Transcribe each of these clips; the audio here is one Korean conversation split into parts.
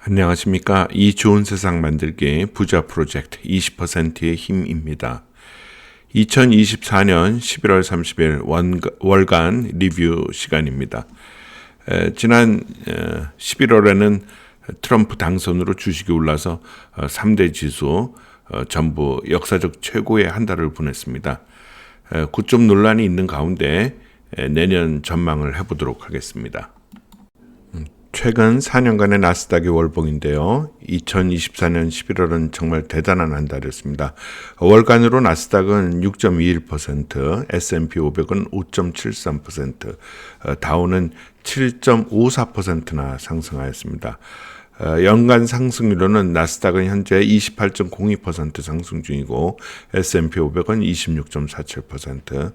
안녕하십니까. 이 좋은 세상 만들기 부자 프로젝트 20%의 힘입니다. 2024년 11월 30일 월간 리뷰 시간입니다. 지난 11월에는 트럼프 당선으로 주식이 올라서 3대 지수 전부 역사적 최고의 한 달을 보냈습니다. 고점 논란이 있는 가운데 내년 전망을 해보도록 하겠습니다. 최근 4년간의 나스닥의 월봉인데요. 2024년 11월은 정말 대단한 한 달이었습니다. 월간으로 나스닥은 6.21%, S&P 500은 5.73%, 다우는 7.54%나 상승하였습니다. 연간 상승률로는 나스닥은 현재 28.02% 상승 중이고 S&P 500은 26.47%,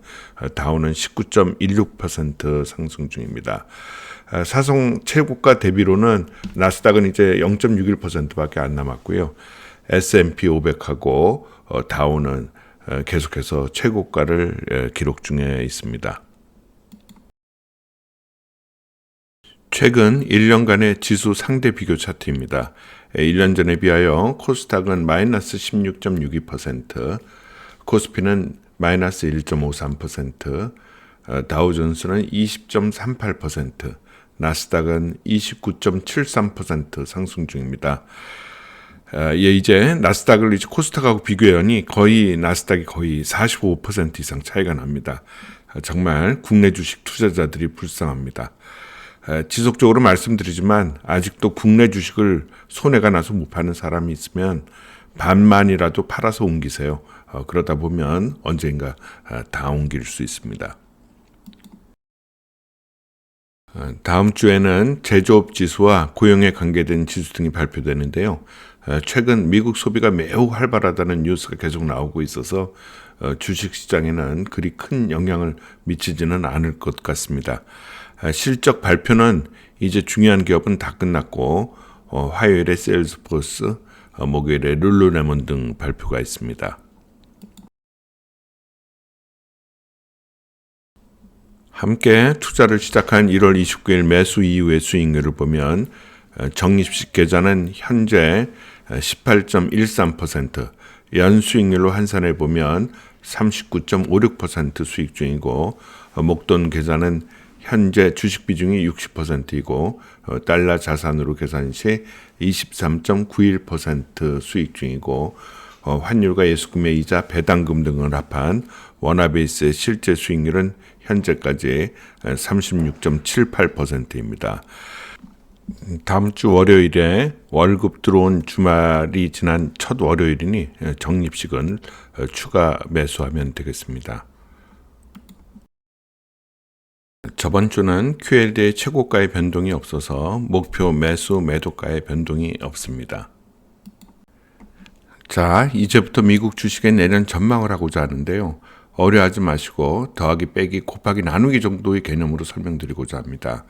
다우는 19.16% 상승 중입니다. 사상 최고가 대비로는 나스닥은 이제 0.61%밖에 안 남았고요. S&P 500하고 다우는 계속해서 최고가를 기록 중에 있습니다. 최근 1년간의 지수 상대 비교 차트입니다. 1년 전에 비하여 코스닥은 마이너스 16.62%, 코스피는 마이너스 1.53%, 다우존스는 20.38%, 나스닥은 29.73% 상승 중입니다. 이제 나스닥을 이제 코스닥하고 비교하니 나스닥이 거의 45% 이상 차이가 납니다. 정말 국내 주식 투자자들이 불쌍합니다. 지속적으로 말씀드리지만 아직도 국내 주식을 손해가 나서 못 파는 사람이 있으면 반만이라도 팔아서 옮기세요. 그러다 보면 언젠가 다 옮길 수 있습니다. 다음 주에는 제조업 지수와 고용에 관계된 지수 등이 발표되는데요. 최근 미국 소비가 매우 활발하다는 뉴스가 계속 나오고 있어서 주식시장에는 그리 큰 영향을 미치지는 않을 것 같습니다. 실적 발표는 이제 중요한 기업은 다 끝났고 화요일에 세일즈포스, 목요일에 룰루레몬 등 발표가 있습니다. 함께 투자를 시작한 1월 29일 매수 이후의 수익률을 보면 적립식 계좌는 현재 18.13%, 연수익률로 환산해 보면 39.56% 수익 중이고 목돈 계좌는 현재 주식 비중이 60%이고 달러 자산으로 계산 시 23.91% 수익 중이고 환율과 예수금의 이자, 배당금 등을 합한 원화베이스의 실제 수익률은 현재까지 36.78%입니다. 다음 주 월요일에 월급 들어온 주말이 지난 첫 월요일이니 적립식은 추가 매수하면 되겠습니다. 저번 주는 QLD의 최고가의 변동이 없어서 목표 매수 매도가의 변동이 없습니다. 자, 이제부터 미국 주식의 내년 전망을 하고자 하는데요. 어려워하지 마시고 더하기 빼기 곱하기 나누기 정도의 개념으로 설명드리고자 합니다.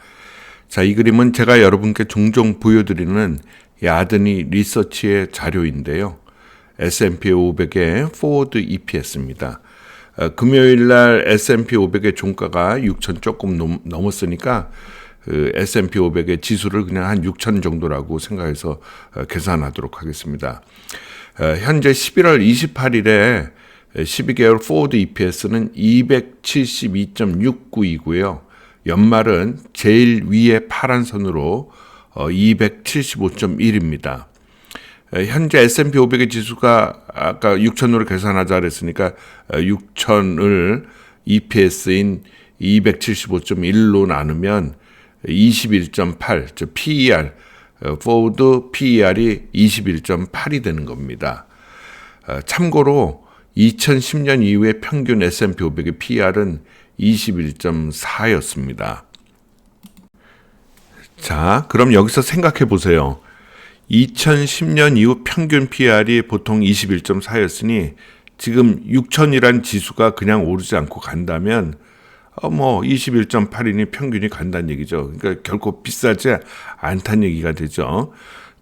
자, 이 그림은 제가 여러분께 종종 보여드리는 야드니 리서치의 자료인데요. S&P 500의 포워드 EPS입니다. 금요일 날 S&P 500의 종가가 6,000 조금 넘었으니까 S&P 500의 지수를 그냥 한 6,000 정도라고 생각해서 계산하도록 하겠습니다. 현재 11월 28일에 12개월 포워드 EPS는 272.69이고요. 연말은 제일 위에 파란 선으로 275.1입니다. 현재 S&P 500의 지수가 아까 6,000으로 계산하자 그랬으니까 6,000을 EPS인 275.1로 나누면 21.8, 즉 PER, 포워드 PER이 21.8이 되는 겁니다. 참고로 2010년 이후에 평균 S&P 500의 PER은 21.4였습니다. 자, 그럼 여기서 생각해 보세요. 2010년 이후 평균 PER이 보통 21.4였으니 지금 6,000이란 지수가 그냥 오르지 않고 간다면 21.8이니 평균이 간다는 얘기죠. 그러니까 결코 비싸지 않다는 얘기가 되죠.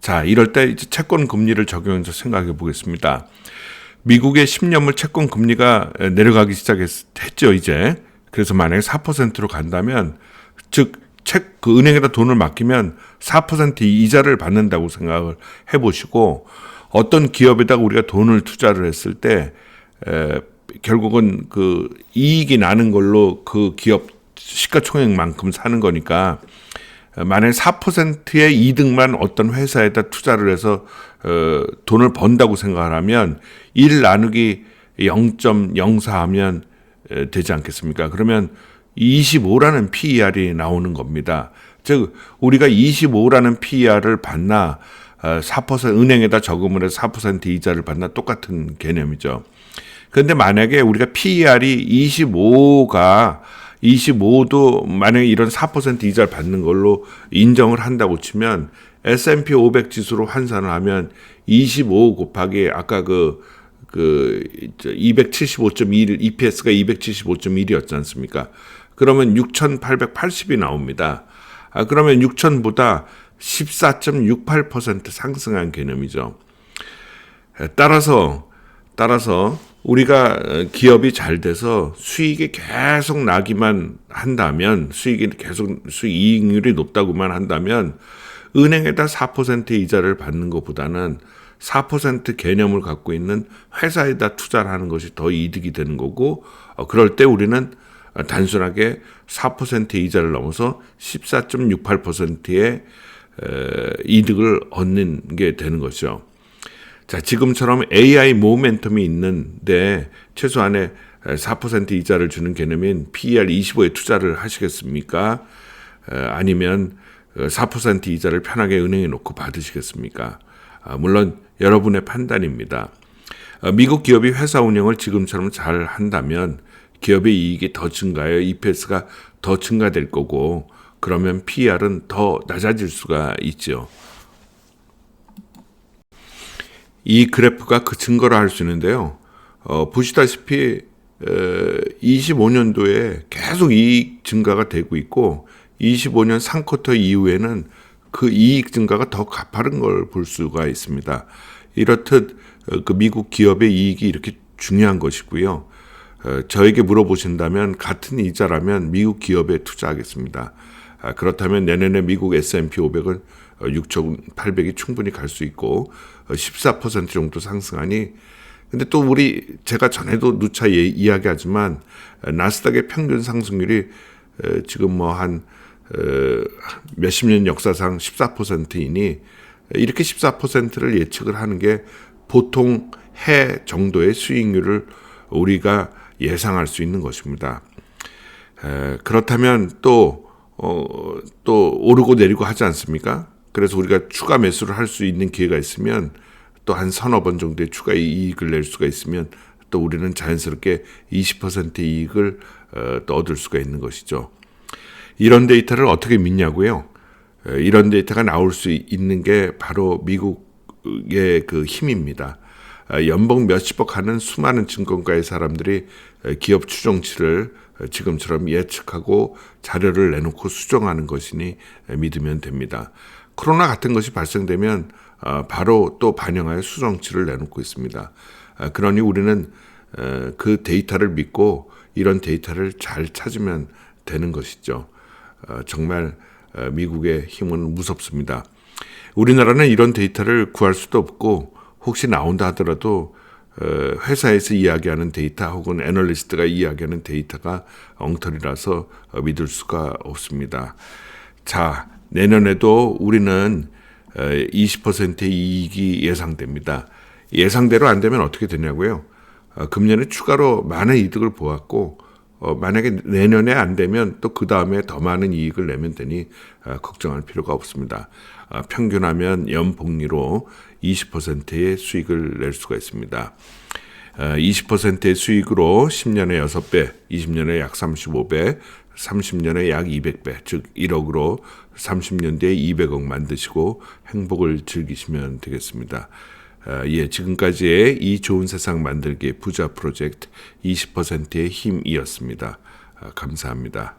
자, 이럴 때 이제 채권 금리를 적용해서 생각해 보겠습니다. 미국의 10년물 채권 금리가 내려가기 시작했죠, 이제. 그래서 만약에 4%로 간다면, 즉 그 은행에다 돈을 맡기면 4% 이자를 받는다고 생각을 해보시고, 어떤 기업에다가 우리가 돈을 투자를 했을 때 결국은 그 이익이 나는 걸로 그 기업 시가총액만큼 사는 거니까, 만약에 4%의 이득만 어떤 회사에다 투자를 해서 돈을 번다고 생각을 하면 1 나누기 0.04 하면 되지 않겠습니까? 그러면 25라는 PER이 나오는 겁니다. 즉 우리가 25라는 PER을 받나 4% 은행에다 저금을 해서 4% 이자를 받나 똑같은 개념이죠. 그런데 만약에 우리가 PER이 25도 만약에 이런 4% 이자를 받는 걸로 인정을 한다고 치면 S&P 500 지수로 환산을 하면 25 곱하기 아까 그 275.1 EPS가 275.1이었지 않습니까? 그러면 6,880이 나옵니다. 그러면 6,000보다 14.68% 상승한 개념이죠. 따라서 우리가 기업이 잘 돼서 수익이 계속 나기만 한다면, 이익률이 높다고만 한다면 은행에다 4% 이자를 받는 것보다는 4% 개념을 갖고 있는 회사에다 투자를 하는 것이 더 이득이 되는 거고, 그럴 때 우리는 단순하게 4% 이자를 넘어서 14.68%의 이득을 얻는 게 되는 것이죠. 자, 지금처럼 AI 모멘텀이 있는데 최소한의 4% 이자를 주는 개념인 PER 25에 투자를 하시겠습니까? 아니면 4% 이자를 편하게 은행에 놓고 받으시겠습니까? 물론 여러분의 판단입니다. 미국 기업이 회사 운영을 지금처럼 잘 한다면 기업의 이익이 더 증가해요. EPS가 더 증가될 거고, 그러면 PER은 더 낮아질 수가 있죠. 이 그래프가 그 증거를 할 수 있는데요. 보시다시피 25년도에 계속 이익 증가가 되고 있고 25년 3쿼터 이후에는 그 이익 증가가 더 가파른 걸 볼 수가 있습니다. 이렇듯 그 미국 기업의 이익이 이렇게 중요한 것이고요. 저에게 물어보신다면 같은 이자라면 미국 기업에 투자하겠습니다. 그렇다면 내년에 미국 S&P 500은 6,800이 충분히 갈 수 있고 14% 정도 상승하니, 근데 또 제가 전에도 누차 이야기하지만 나스닥의 평균 상승률이 지금 뭐 한 몇십 년 역사상 14%이니 이렇게 14%를 예측을 하는 게 보통 해 정도의 수익률을 우리가 예상할 수 있는 것입니다. 그렇다면 또 오르고 내리고 하지 않습니까? 그래서 우리가 추가 매수를 할 수 있는 기회가 있으면 또 한 서너 번 정도의 추가 이익을 낼 수가 있으면 또 우리는 자연스럽게 20% 이익을 또 얻을 수가 있는 것이죠. 이런 데이터를 어떻게 믿냐고요? 이런 데이터가 나올 수 있는 게 바로 미국의 그 힘입니다. 연봉 몇십억 하는 수많은 증권가의 사람들이 기업 추정치를 지금처럼 예측하고 자료를 내놓고 수정하는 것이니 믿으면 됩니다. 코로나 같은 것이 발생되면 바로 또 반영하여 수정치를 내놓고 있습니다. 그러니 우리는 그 데이터를 믿고 이런 데이터를 잘 찾으면 되는 것이죠. 정말 미국의 힘은 무섭습니다. 우리나라는 이런 데이터를 구할 수도 없고, 혹시 나온다 하더라도 회사에서 이야기하는 데이터 혹은 애널리스트가 이야기하는 데이터가 엉터리라서 믿을 수가 없습니다. 자, 내년에도 우리는 20%의 이익이 예상됩니다. 예상대로 안 되면 어떻게 되냐고요? 금년에 추가로 많은 이득을 보았고, 만약에 내년에 안 되면 또 그 다음에 더 많은 이익을 내면 되니 걱정할 필요가 없습니다. 평균하면 연복리로 20%의 수익을 낼 수가 있습니다. 20%의 수익으로 10년에 6배, 20년에 약 35배, 30년에 약 200배, 즉 1억으로 30년 뒤에 200억 만드시고 행복을 즐기시면 되겠습니다. 지금까지의 이 좋은 세상 만들기 부자 프로젝트 20%의 힘이었습니다. 감사합니다.